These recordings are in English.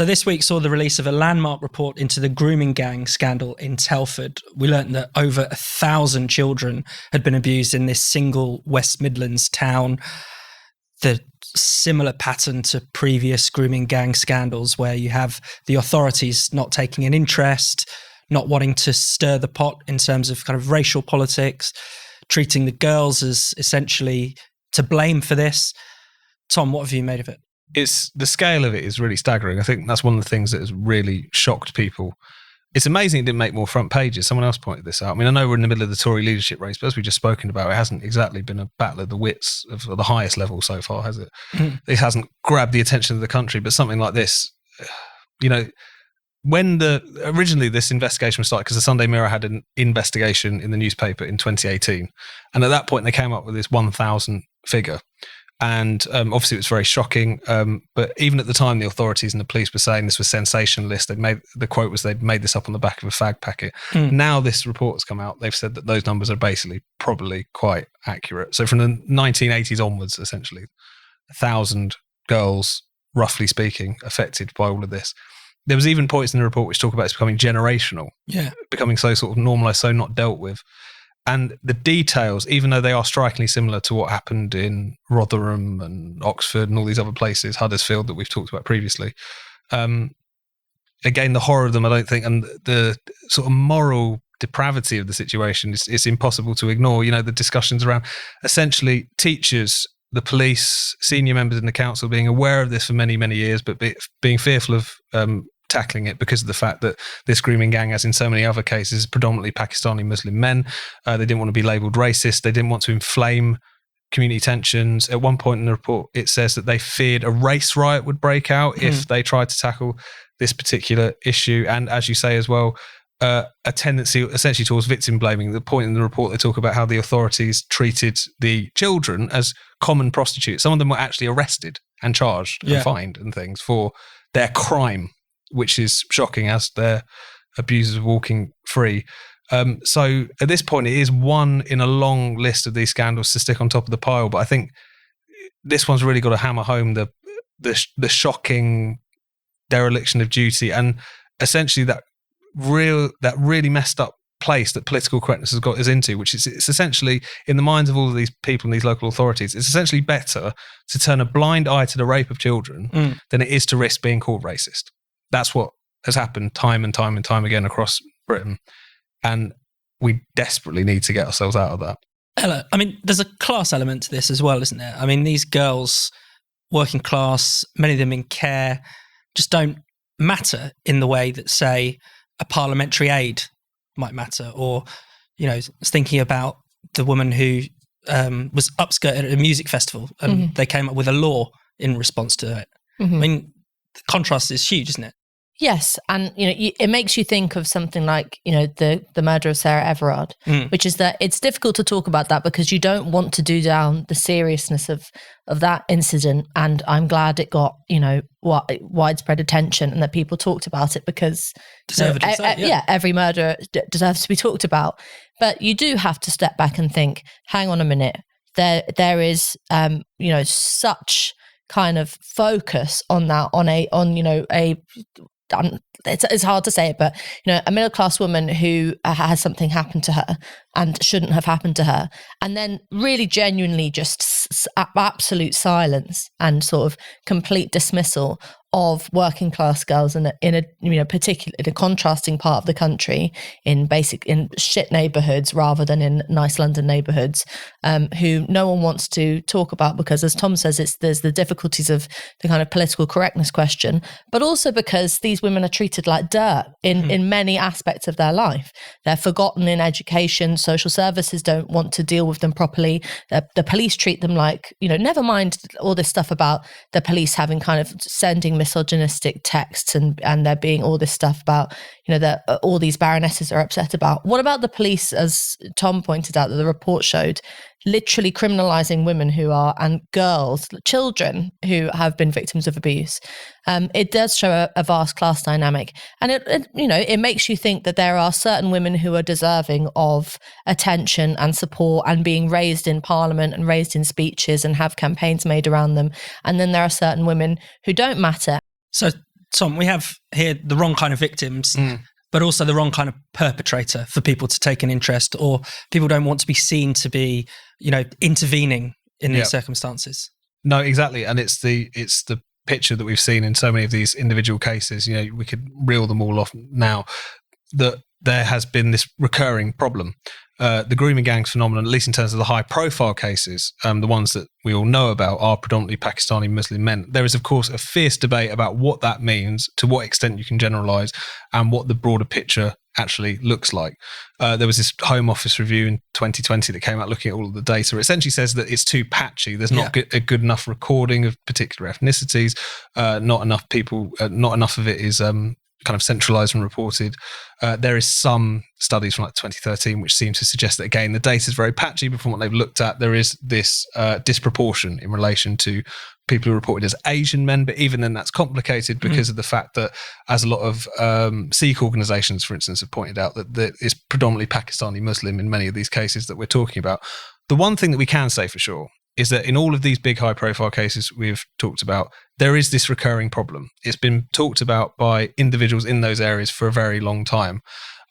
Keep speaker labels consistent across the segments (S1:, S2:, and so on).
S1: So this week saw the release of a landmark report into the grooming-gang scandal in Telford. We learnt that over 1,000 children had been abused in this single West Midlands town. The similar pattern to previous grooming-gang scandals, where you have the authorities not taking an interest, not wanting to stir the pot in terms of kind of racial politics, treating the girls as essentially to blame for this. Tom, what have you made of it?
S2: It's the scale of it is really staggering. I think that's one of the things that has really shocked people. It's amazing it didn't make more front pages. Someone else pointed this out. I mean, I know we're in the middle of the Tory leadership race, but as we've just spoken about, it hasn't exactly been a battle of the wits of the highest level so far, has it? It hasn't grabbed the attention of the country, but something like this, when originally this investigation was started, because the Sunday Mirror had an investigation in the newspaper in 2018, and at that point they came up with this 1,000 figure. And obviously it was very shocking. But even at the time, the authorities and the police were saying this was sensationalist. The quote was they'd made this up on the back of a fag packet. Now this report has come out. They've said that those numbers are basically probably quite accurate. So from the 1980s onwards, essentially, 1,000 girls, roughly speaking, affected by all of this. There was even points in the report which talk about it's becoming generational, becoming so sort of normalised, so not dealt with. And the details, even though they are strikingly similar to what happened in Rotherham and Oxford and all these other places, Huddersfield that we've talked about previously, again, the horror of them, I don't think, and the sort of moral depravity of the situation is impossible to ignore. You know, the discussions around essentially teachers, the police, senior members in the council being aware of this for many, many years, but being fearful of tackling it because of the fact that this grooming gang, as in so many other cases, is predominantly Pakistani Muslim men. They didn't want to be labelled racist. They didn't want to inflame community tensions. At one point in the report, it says that they feared a race riot would break out if they tried to tackle this particular issue. And as you say as well, a tendency essentially towards victim blaming. The point in the report, they talk about how the authorities treated the children as common prostitutes. Some of them were actually arrested and charged and fined and things for their crime, which is shocking as their abusers are walking free. So at this point, it is one in a long list of these scandals to stick on top of the pile. But I think this one's really got to hammer home the shocking dereliction of duty and essentially that really messed up place that political correctness has got us into, which is it's essentially, in the minds of all of these people in these local authorities, it's essentially better to turn a blind eye to the rape of children than it is to risk being called racist. That's what has happened time and time and time again across Britain. And we desperately need to get ourselves out of that.
S1: Ella, I mean, there's a class element to this as well, isn't there? I mean, these girls, working class, many of them in care, just don't matter in the way that, say, a parliamentary aide might matter. Or, thinking about the woman who was upskirted at a music festival and they came up with a law in response to it. I mean, the contrast is huge, isn't it?
S3: Yes, and it makes you think of something like the murder of Sarah Everard, which is that it's difficult to talk about that because you don't want to do down the seriousness of that incident. And I'm glad it got widespread attention and that people talked about it because every murder deserves to be talked about. But you do have to step back and think, hang on a minute, there is such kind of focus on that it's hard to say it, but a middle class woman who has something happen to her and shouldn't have happened to her, and then really genuinely just absolute silence and sort of complete dismissal of working class girls in a contrasting part of the country in shit neighbourhoods rather than in nice London neighbourhoods, who no one wants to talk about because, as Tom says, there's the difficulties of the kind of political correctness question, but also because these women are treated like dirt in many aspects of their life. They're forgotten in education. Social services don't want to deal with them properly. The police treat them like, never mind all this stuff about the police having kind of sending misogynistic texts and there being all this stuff about, that all these baronesses are upset about. What about the police, as Tom pointed out, that the report showed, literally criminalising women and girls, children who have been victims of abuse? It does show a vast class dynamic. And it makes you think that there are certain women who are deserving of attention and support and being raised in Parliament and raised in speeches and have campaigns made around them. And then there are certain women who don't matter.
S1: So Tom, we have here the wrong kind of victims, but also the wrong kind of perpetrator for people to take an interest, or people don't want to be seen to be, intervening in these circumstances.
S2: No, exactly. And it's the picture that we've seen in so many of these individual cases. We could reel them all off now, that there has been this recurring problem. The grooming gangs phenomenon, at least in terms of the high profile cases, the ones that we all know about, are predominantly Pakistani Muslim men. There is, of course, a fierce debate about what that means, to what extent you can generalise, and what the broader picture actually looks like. There was this Home Office review in 2020 that came out looking at all of the data. It essentially says that it's too patchy. There's not a good enough recording of particular ethnicities. Not enough people, not enough of it is kind of centralised and reported. There is some studies from 2013 which seem to suggest that, again, the data is very patchy, but from what they've looked at, there is this disproportion in relation to people who are reported as Asian men. But even then, that's complicated because of the fact that, as a lot of Sikh organisations, for instance, have pointed out, that it's predominantly Pakistani Muslim in many of these cases that we're talking about. The one thing that we can say for sure is that in all of these big high-profile cases we've talked about, there is this recurring problem. It's been talked about by individuals in those areas for a very long time.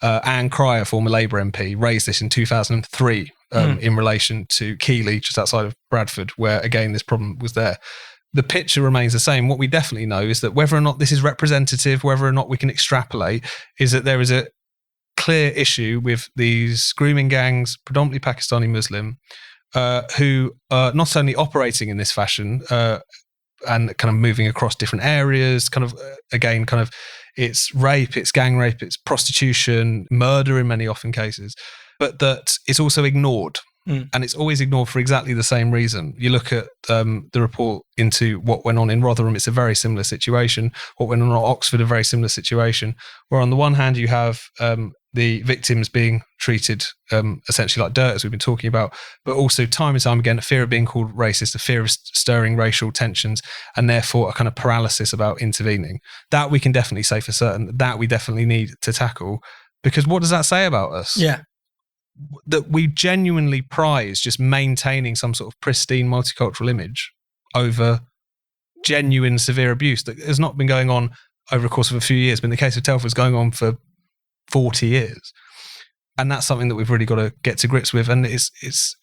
S2: Anne Cryer, former Labour MP, raised this in 2003 in relation to Keighley, just outside of Bradford, where, again, this problem was there. The picture remains the same. What we definitely know is that whether or not this is representative, whether or not we can extrapolate, is that there is a clear issue with these grooming gangs, predominantly Pakistani Muslim, who are not only operating in this fashion and kind of moving across different areas, it's rape, it's gang rape, it's prostitution, murder in many often cases, but that it's also ignored. And it's always ignored for exactly the same reason. You look at the report into what went on in Rotherham, it's a very similar situation. What went on at Oxford, a very similar situation, where on the one hand you have the victims being treated essentially like dirt, as we've been talking about, but also time and time again, a fear of being called racist, a fear of stirring racial tensions, and therefore a kind of paralysis about intervening. That we can definitely say for certain, that we definitely need to tackle, because what does that say about us?
S1: Yeah.
S2: That we genuinely prize just maintaining some sort of pristine multicultural image over genuine severe abuse that has not been going on over the course of a few years, but in the case of Telford, it's going on for 40 years. And that's something that we've really got to get to grips with. And it's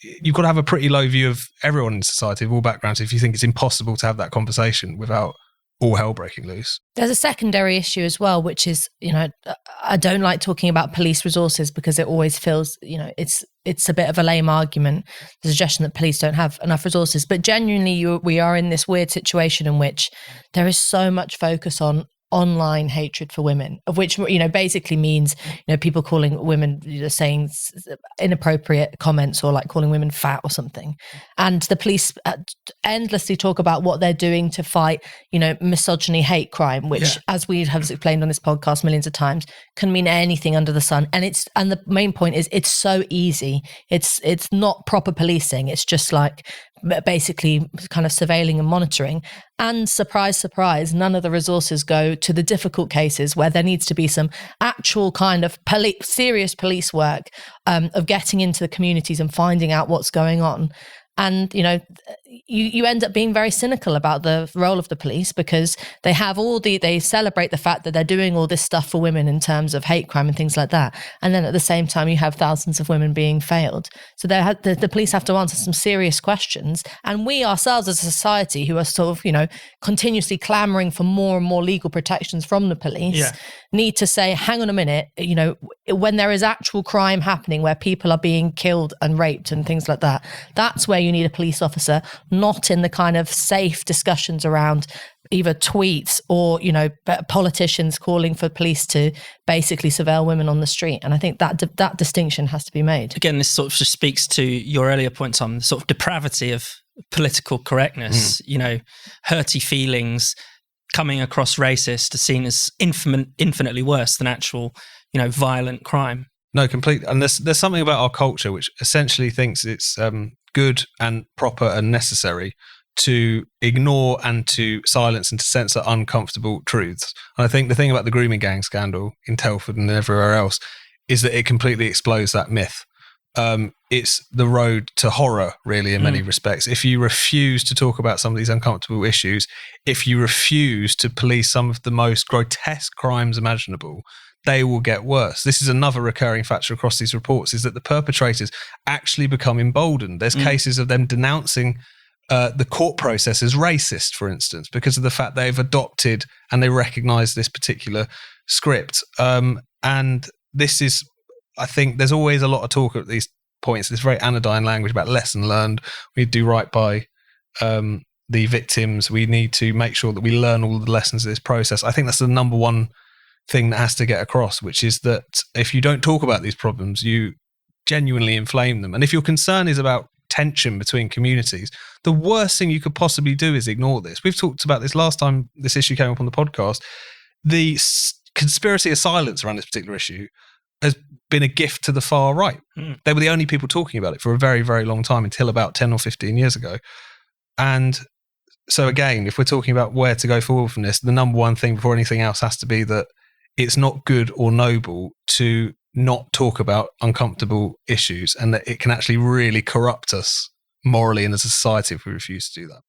S2: you've got to have a pretty low view of everyone in society, of all backgrounds, if you think it's impossible to have that conversation without all hell breaking loose. There's
S3: a secondary issue as well, which is, I don't like talking about police resources because it always feels, it's a bit of a lame argument, the suggestion that police don't have enough resources. But genuinely, we are in this weird situation in which there is so much focus on online hatred for women, of which basically means people calling women, saying inappropriate comments, or like calling women fat or something, and the police endlessly talk about what they're doing to fight misogyny, hate crime, which as we have explained on this podcast millions of times, can mean anything under the sun. And the main point is, it's so easy. It's not proper policing. It's just like basically kind of surveilling and monitoring. And surprise, surprise, none of the resources go to the difficult cases where there needs to be some actual kind of serious police work of getting into the communities and finding out what's going on. And, you end up being very cynical about the role of the police, because they have they celebrate the fact that they're doing all this stuff for women in terms of hate crime and things like that. And then at the same time, you have thousands of women being failed. So the police have to answer some serious questions. And we ourselves as a society, who are sort of, continuously clamoring for more and more legal protections from the police, need to say, hang on a minute, when there is actual crime happening where people are being killed and raped and things like that, that's where you need a police officer, not in the kind of safe discussions around either tweets or, politicians calling for police to basically surveil women on the street. And I think that distinction has to be made.
S1: Again, this sort of just speaks to your earlier point, Tom, the sort of depravity of political correctness, hurty feelings coming across racist are seen as infinitely worse than actual, violent crime.
S2: No, completely. And there's something about our culture which essentially thinks it's good and proper and necessary to ignore and to silence and to censor uncomfortable truths. And I think the thing about the grooming gang scandal in Telford and everywhere else is that it completely explodes that myth. it's the road to horror, really, in many respects. If you refuse to talk about some of these uncomfortable issues, if you refuse to police some of the most grotesque crimes imaginable, they will get worse. This is another recurring factor across these reports, is that the perpetrators actually become emboldened. There's cases of them denouncing the court process as racist, for instance, because of the fact they've adopted and they recognise this particular script. And this is, I think, there's always a lot of talk at these points, this very anodyne language about lesson learned. We do right by the victims. We need to make sure that we learn all the lessons of this process. I think that's the number one thing that has to get across, which is that if you don't talk about these problems, you genuinely inflame them. And if your concern is about tension between communities, the worst thing you could possibly do is ignore this. We've talked about this last time this issue came up on the podcast. The conspiracy of silence around this particular issue has been a gift to the far right. They were the only people talking about it for a very, very long time, until about 10 or 15 years ago. And so again, if we're talking about where to go forward from this, the number one thing before anything else has to be that it's not good or noble to not talk about uncomfortable issues, and that it can actually really corrupt us morally and as a society if we refuse to do that.